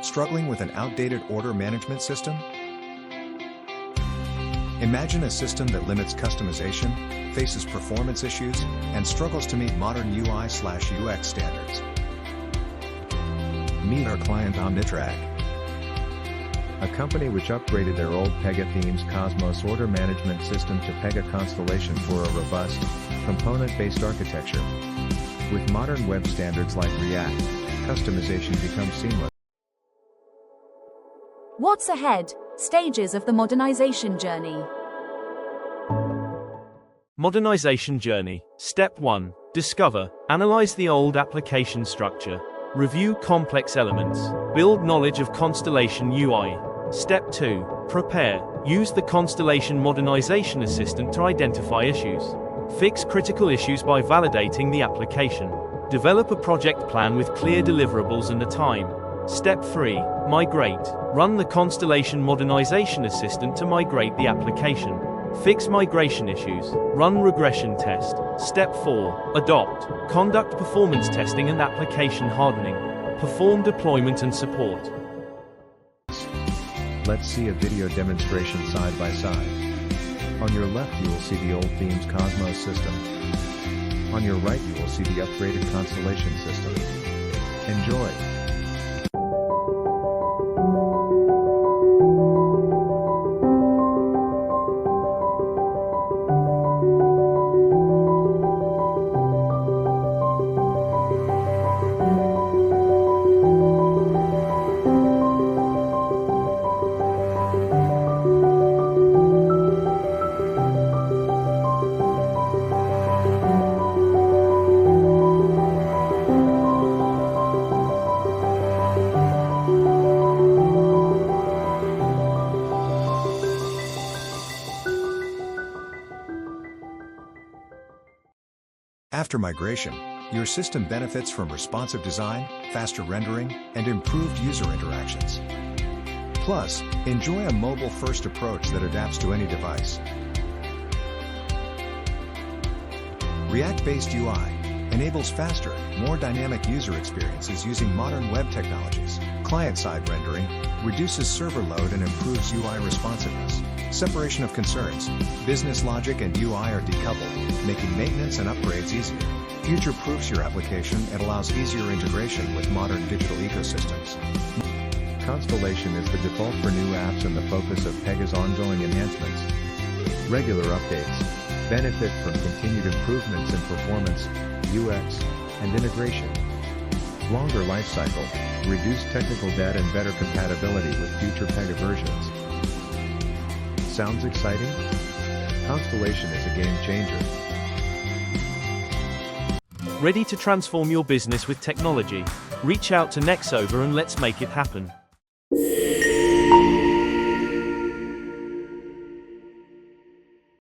Struggling with an outdated order management system? Imagine a system that limits customization, faces performance issues, and struggles to meet modern UI/UX standards. Meet our client Omnitrack, a company which upgraded their old Pega theme's Cosmos order management system to Pega Constellation for a robust, component-based architecture. With modern web standards like React, customization becomes seamless. What's ahead? Stages of the modernization journey. Modernization journey. Step 1. Discover. Analyze the old application structure. Review complex elements. Build knowledge of Constellation UI. Step 2. Prepare. Use the Constellation Modernization Assistant to identify issues. Fix critical issues by validating the application. Develop a project plan with clear deliverables and a time. Step 3. Migrate. Run the Constellation Modernization Assistant to migrate the application. Fix migration issues. Run regression test. Step 4. Adopt. Conduct performance testing and application hardening. Perform deployment and support. Let's see a video demonstration side by side. On your left you will see the old theme's Cosmos system. On your right you will see the upgraded Constellation system. Enjoy! After migration, your system benefits from responsive design, faster rendering, and improved user interactions. Plus, enjoy a mobile-first approach that adapts to any device. React-based UI enables faster, more dynamic user experiences using modern web technologies. Client-side rendering reduces server load and improves UI responsiveness. Separation of concerns. Business logic and UI are decoupled, making maintenance and upgrades easier. Future-proofs your application and allows easier integration with modern digital ecosystems. Constellation is the default for new apps and the focus of Pega's ongoing enhancements. Regular updates benefit from continued improvements in performance, UX, and integration. Longer lifecycle, reduced technical debt and better compatibility with future Pega versions. Sounds exciting? Constellation is a game changer. Ready to transform your business with technology? Reach out to Nexover and let's make it happen.